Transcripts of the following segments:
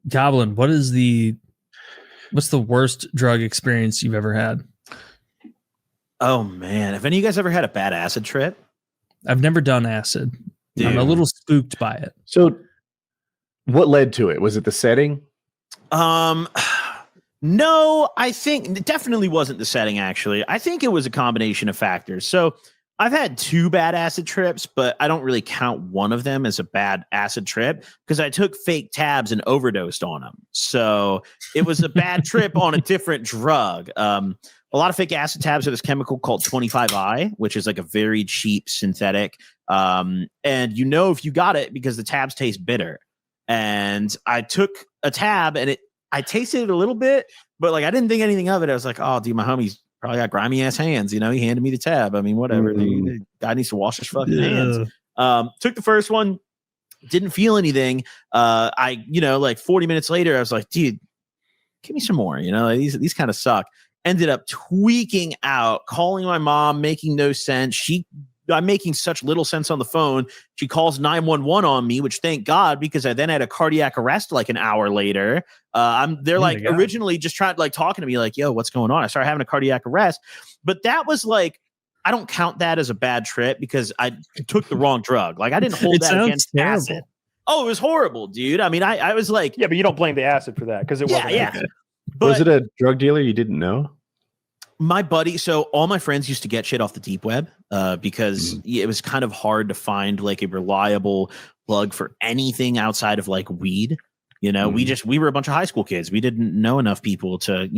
Goblin, what's the worst drug experience you've ever had? Oh man, have any of you guys ever had a bad acid trip? I've never done acid. Dude. I'm a little spooked by it. So what led to it? Was it the setting? No, I think it definitely wasn't the setting, actually. I think it was a combination of factors. So I've had 2 bad acid trips, but I don't really count one of them as a bad acid trip because I took fake tabs and overdosed on them. So it was a bad trip on a different drug. A lot of fake acid tabs are this chemical called 25I, which is like a very cheap synthetic. And if you got it because the tabs taste bitter. And I took a tab and I tasted it a little bit, but like I didn't think anything of it. I was like, oh, dude, my homie's probably got grimy ass hands. He handed me the tab. I mean, whatever. The guy needs to wash his fucking hands. Took the first one, didn't feel anything. Like 40 minutes later, I was like, dude, give me some more. These kind of suck. Ended up tweaking out, calling my mom, making no sense. I'm making such little sense on the phone. She calls 911 on me, which thank God, because I then had a cardiac arrest like an hour later. They're like originally just trying like talking to me like, yo, what's going on? I started having a cardiac arrest, but that was like, I don't count that as a bad trip because I took the wrong drug. Like I didn't hold that against acid. Oh, it was horrible, dude. I mean, I was like, yeah, but you don't blame the acid for that because it wasn't. Yeah. But was it a drug dealer you didn't know? My buddy, so all my friends used to get shit off the deep web because it was kind of hard to find like a reliable plug for anything outside of like weed. We were a bunch of high school kids. We didn't know enough people to,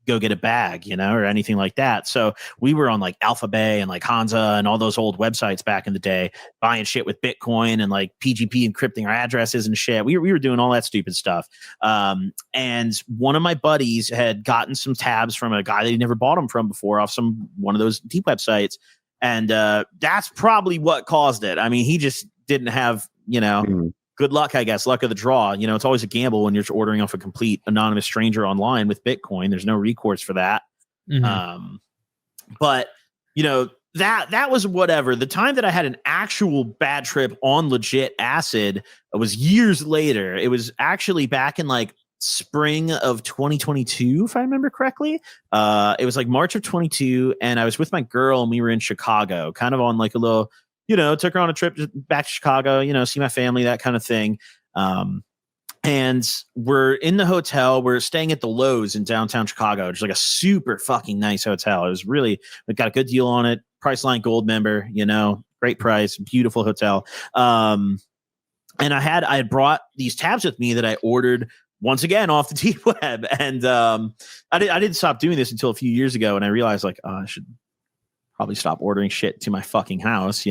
go get a bag, or anything like that. So we were on like Alpha Bay and like Hansa and all those old websites back in the day, buying shit with Bitcoin and like PGP encrypting our addresses and shit. We were doing all that stupid stuff. And one of my buddies had gotten some tabs from a guy that he never bought them from before off one of those deep websites. And that's probably what caused it. I mean, he just didn't have, good luck, I guess, luck of the draw. It's always a gamble when you're ordering off a complete anonymous stranger online with Bitcoin. There's no recourse for that. But that was whatever. The time that I had an actual bad trip on legit acid was years later. It was actually back in like spring of 2022, if I remember correctly. It was like March of 22, and I was with my girl, and we were in Chicago, kind of on like a little, took her on a trip back to Chicago, see my family, that kind of thing. And we're in the hotel. We're staying at the Lowe's in downtown Chicago, which is like a super fucking nice hotel. It was really, we got a good deal on it. Priceline Gold member, great price, beautiful hotel. And I had brought these tabs with me that I ordered once again off the deep web. And I didn't stop doing this until a few years ago. And I realized like, I should probably stop ordering shit to my fucking house,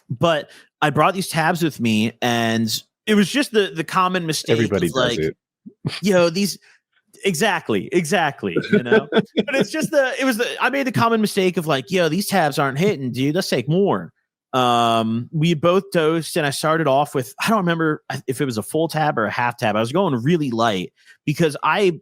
but I brought these tabs with me, and it was just the common mistake. Everybody does like, it. These exactly. But it's just I made the common mistake of like, these tabs aren't hitting, dude. Let's take more. We both dosed, and I started off with, I don't remember if it was a full tab or a half tab. I was going really light because I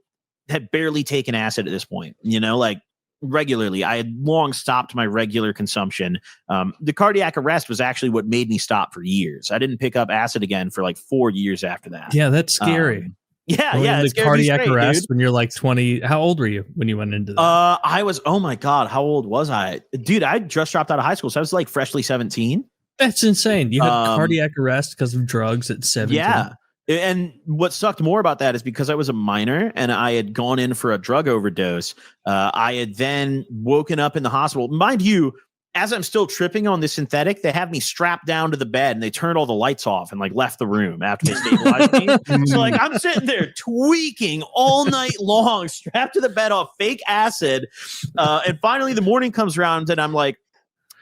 had barely taken acid at this point, like regularly. I had long stopped my regular consumption. The cardiac arrest was actually what made me stop for years. I didn't pick up acid again for like 4 years after that. Yeah, that's scary. The cardiac arrest when you're like 20. How old were you when you went into that? I was, oh my God, how old was I? Dude, I just dropped out of high school, so I was like freshly 17. That's insane. You had cardiac arrest because of drugs at 17. Yeah. And what sucked more about that is because I was a minor and I had gone in for a drug overdose. I had then woken up in the hospital. Mind you, as I'm still tripping on the synthetic, they have me strapped down to the bed and they turned all the lights off and like left the room after they stabilized me. So like I'm sitting there tweaking all night long, strapped to the bed off fake acid. And finally the morning comes around and I'm like,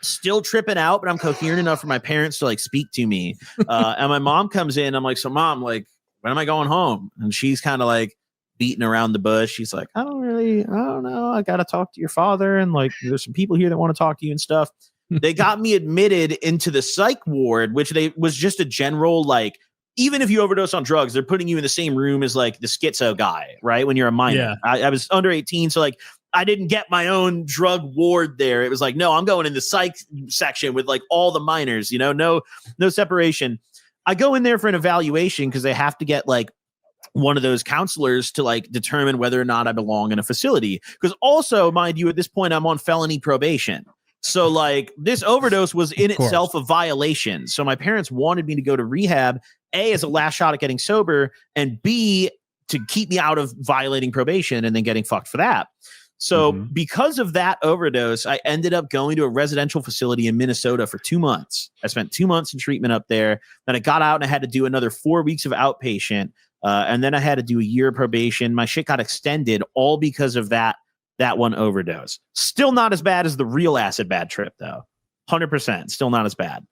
still tripping out, but I'm coherent enough for my parents to like speak to me. And my mom comes in. I'm like, so mom, like, when am I going home? And she's kind of like beating around the bush. She's like, I don't know. I got to talk to your father. And like, there's some people here that want to talk to you and stuff. They got me admitted into the psych ward, which was just a general, like, even if you overdose on drugs, they're putting you in the same room as like the schizo guy, right? When you're a minor. Yeah. I was under 18. So like, I didn't get my own drug ward there. It was like, no, I'm going in the psych section with like all the minors, no separation. I go in there for an evaluation because they have to get like one of those counselors to like determine whether or not I belong in a facility. Because also, mind you, at this point, I'm on felony probation. So like this overdose was in itself a violation. So my parents wanted me to go to rehab, A, as a last shot at getting sober, and B, to keep me out of violating probation and then getting fucked for that. So because of that overdose, I ended up going to a residential facility in Minnesota for 2 months. I spent 2 months in treatment up there. Then I got out and I had to do another 4 weeks of outpatient. And then I had to do a year of probation. My shit got extended all because of that one overdose. Still not as bad as the real acid bad trip, though. 100%. Still not as bad.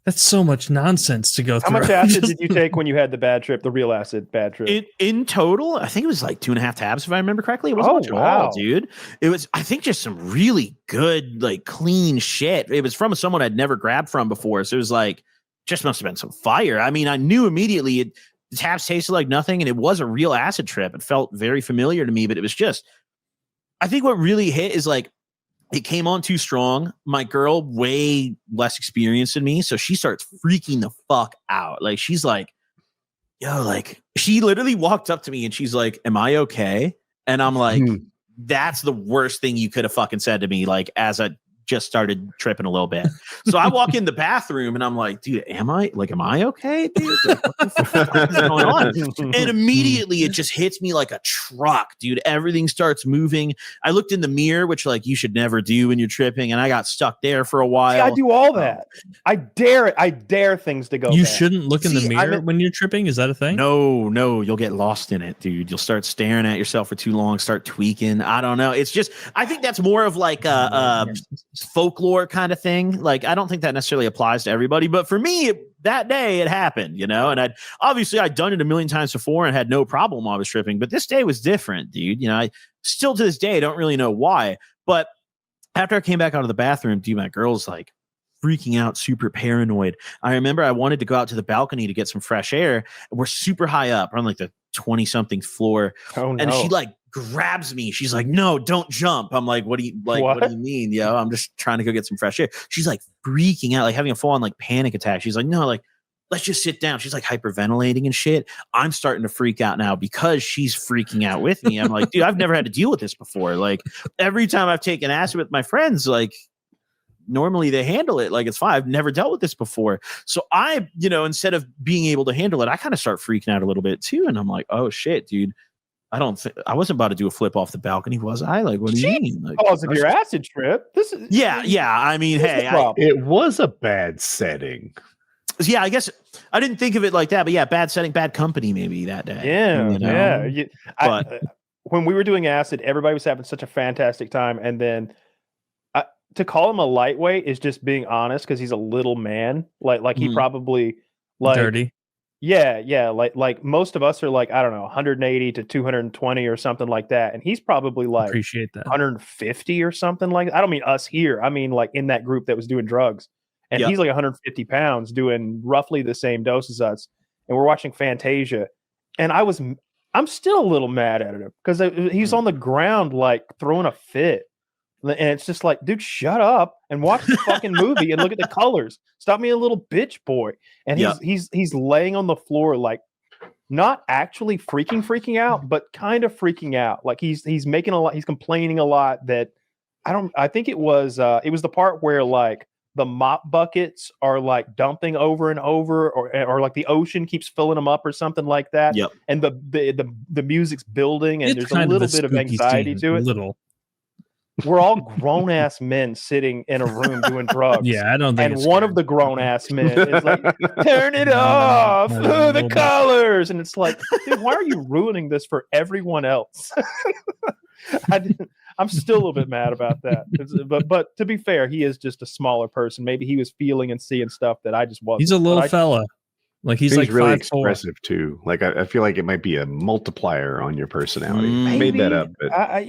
That's so much nonsense to go through. How much acid did you take when you had the bad trip, the real acid bad trip? In total, I think it was like 2.5 tabs, if I remember correctly. It wasn't much at all, dude. It was, I think, just some really good, like, clean shit. It was from someone I'd never grabbed from before. So it was like, just must have been some fire. I mean, I knew immediately the tabs tasted like nothing, and it was a real acid trip. It felt very familiar to me, but it was just, I think what really hit is like, it came on too strong. My girl, way less experienced than me, so she starts freaking the fuck out. Like, she's like, yo, like, she literally walked up to me and she's like, am I okay? And I'm like, that's the worst thing you could have fucking said to me, like, as I just started tripping a little bit. So I walk in the bathroom and I'm like, dude, am I okay, dude? Like, what the fuck is going on? And immediately it just hits me like a truck, dude. Everything starts moving. I looked in the mirror, which like you should never do when you're tripping, and I got stuck there for a while. See, I do all that. I dare things to go. You bad. shouldn't look in the mirror when you're tripping. Is that a thing? No, you'll get lost in it, dude. You'll start staring at yourself for too long, start tweaking. I don't know. It's just, I think that's more of like a folklore kind of thing. Like, I don't think that necessarily applies to everybody, but for me, that day it happened, you know, and I'd done it a million times before and had no problem while I was tripping, but this day was different, dude. You know, I still to this day don't really know why, but after I came back out of the bathroom, dude, my girl's like freaking out, super paranoid. I remember I wanted to go out to the balcony to get some fresh air. We're super high up, we're on like the 20-something floor. Oh, no. And she like grabs me. She's like, no, don't jump. I'm like, what do you mean? Yo, I'm just trying to go get some fresh air. She's like freaking out, like having a full on like panic attack. She's like, no, like, let's just sit down. She's like hyperventilating and shit. I'm starting to freak out now because she's freaking out with me. I'm like, dude, I've never had to deal with this before. Like, every time I've taken acid with my friends, like, normally they handle it like it's fine. I've never dealt with this before. So I, you know, instead of being able to handle it, I kind of start freaking out a little bit too. And I'm like, oh shit, dude. I wasn't about to do a flip off the balcony, was I? Like, what do you mean? Like, because of your acid trip. This is yeah. I mean, hey, it was a bad setting. Yeah, I guess I didn't think of it like that, but yeah, bad setting, bad company, maybe that day. Yeah, you know? yeah. When we were doing acid, everybody was having such a fantastic time, and then to call him a lightweight is just being honest, because he's a little man. Like he probably like dirty. Yeah. Like most of us are like, I don't know, 180 to 220 or something like that. And he's probably like Appreciate that. 150 or something like that. I don't mean us here. I mean like in that group that was doing drugs. And he's like 150 pounds doing roughly the same dose as us. And we're watching Fantasia. And I'm still a little mad at him because he's on the ground like throwing a fit. And it's just like, dude, shut up and watch the fucking movie and look at the colors. Stop being a little bitch boy. And he's laying on the floor, like not actually freaking out, but kind of freaking out. Like he's making a lot. He's complaining a lot that I think it was the part where like the mop buckets are like dumping over and over, or like the ocean keeps filling them up or something like that. Yep. And the music's building and there's a little bit of anxiety to it. We're all grown ass men sitting in a room doing drugs. Yeah, I don't think. And one of the grown ass men is like, "Turn it off, the colors," and it's like, dude, why are you ruining this for everyone else? I'm still a little bit mad about that. But to be fair, he is just a smaller person. Maybe he was feeling and seeing stuff that I just wasn't. He's a little fella. Like he's like really 5'4". expressive too. Like I feel like it might be a multiplier on your personality. I made that up. But...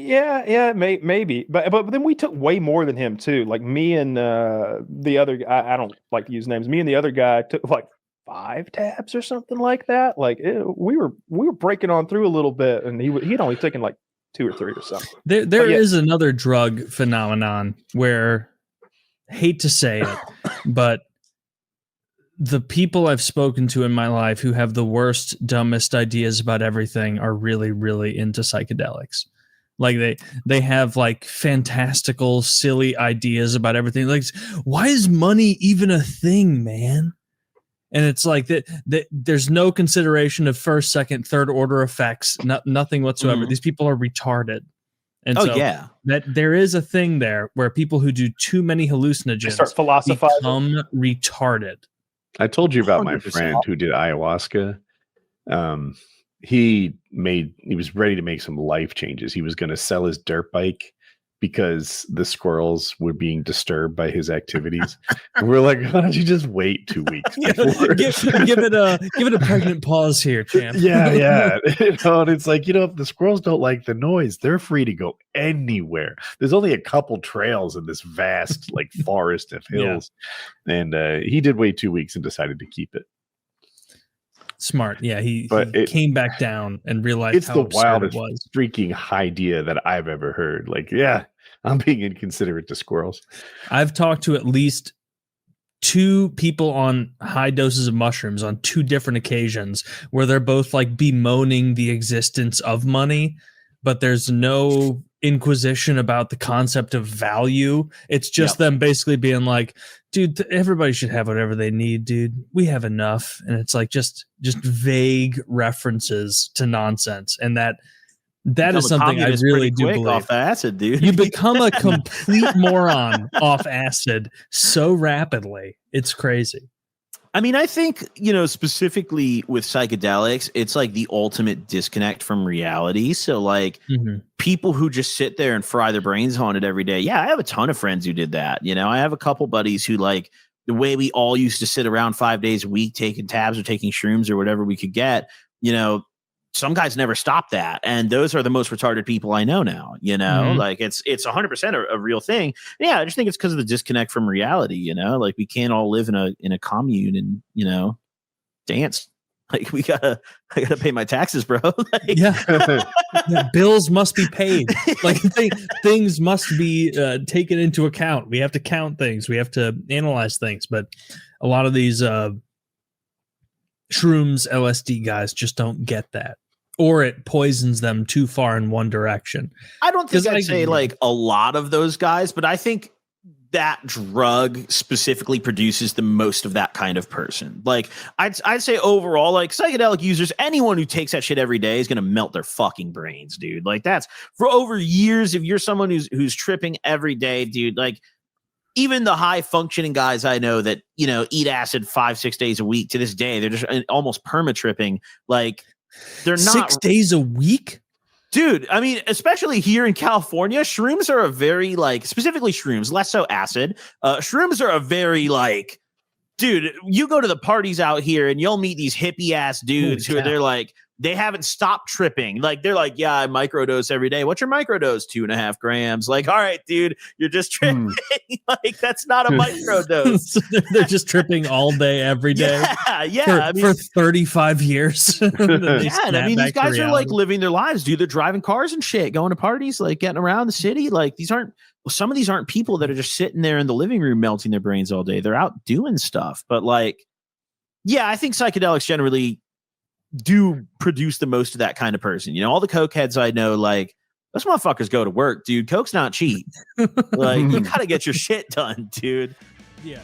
maybe. But then we took way more than him too. Like me and the other guy. I don't like to use names. Me and the other guy took like 5 tabs or something like that. Like we were breaking on through a little bit, and he'd only taken like 2 or 3 or something. There is another drug phenomenon where, hate to say it, but the people I've spoken to in my life who have the worst, dumbest ideas about everything are really, really into psychedelics. Like they have like fantastical, silly ideas about everything. Like, why is money even a thing, man? And it's like that there's no consideration of first, second, third order effects, nothing whatsoever. These people are retarded. And that there is a thing there where people who do too many hallucinogens start philosophizing, become retarded. I told you about 100%. My friend who did ayahuasca. He was ready to make some life changes. He was going to sell his dirt bike because the squirrels were being disturbed by his activities. And we're like, why don't you just wait 2 weeks? give it a pregnant pause here, champ. Yeah. And it's like, if the squirrels don't like the noise, they're free to go anywhere. There's only a couple trails in this vast like forest of hills. Yeah. And he did wait 2 weeks and decided to keep it. Smart. Yeah, he came back down and realized it's the wildest freaking idea that I've ever heard. Like, I'm being inconsiderate to squirrels. I've talked to at least 2 people on high doses of mushrooms on 2 different occasions where they're both like bemoaning the existence of money, but there's no inquisition about the concept of value. It's just them basically being like, dude, everybody should have whatever they need, dude. We have enough. And it's like just vague references to nonsense. And that is something I really do believe. Off acid, dude. You become a complete moron off acid so rapidly. It's crazy. I mean, I think, specifically with psychedelics, it's like the ultimate disconnect from reality. So like people who just sit there and fry their brains on it every day. Yeah, I have a ton of friends who did that. I have a couple buddies who like the way we all used to sit around 5 days a week taking tabs or taking shrooms or whatever we could get, some guys never stop that. And those are the most retarded people I know now, like it's 100% a real thing. Yeah. I just think it's because of the disconnect from reality, like we can't all live in a commune and, dance. Like I gotta pay my taxes, bro. Bills must be paid. Like things must be taken into account. We have to count things. We have to analyze things. But a lot of these shrooms, LSD guys just don't get that, or it poisons them too far in one direction. I don't think I'd say like a lot of those guys, but I think that drug specifically produces the most of that kind of person. Like I'd say overall, like psychedelic users, anyone who takes that shit every day is going to melt their fucking brains, dude. Like that's for over years. If you're someone who's tripping every day, dude, like even the high functioning guys I know that, eat acid 5-6 days a week to this day, they're just almost perma tripping. Like they're not 6 days a week. Dude, I mean, especially here in California, shrooms are a very like, specifically shrooms, less so acid. Shrooms are a very like, dude, you go to the parties out here and you'll meet these hippie ass dudes who are they're like, they haven't stopped tripping. Like they're like, yeah, I microdose every day. What's your microdose? 2.5 grams. Like, all right, dude, you're just tripping. Like that's not a microdose. They're just tripping all day, every day. Yeah. For 35 years. I mean, these guys are like living their lives, dude. They're driving cars and shit, going to parties, like getting around the city. Like some of these aren't people that are just sitting there in the living room melting their brains all day. They're out doing stuff. But like, yeah, I think psychedelics generally do produce the most of that kind of person. All the coke heads I know, like those motherfuckers go to work, dude. Coke's not cheap. Like you gotta get your shit done, dude. Yeah.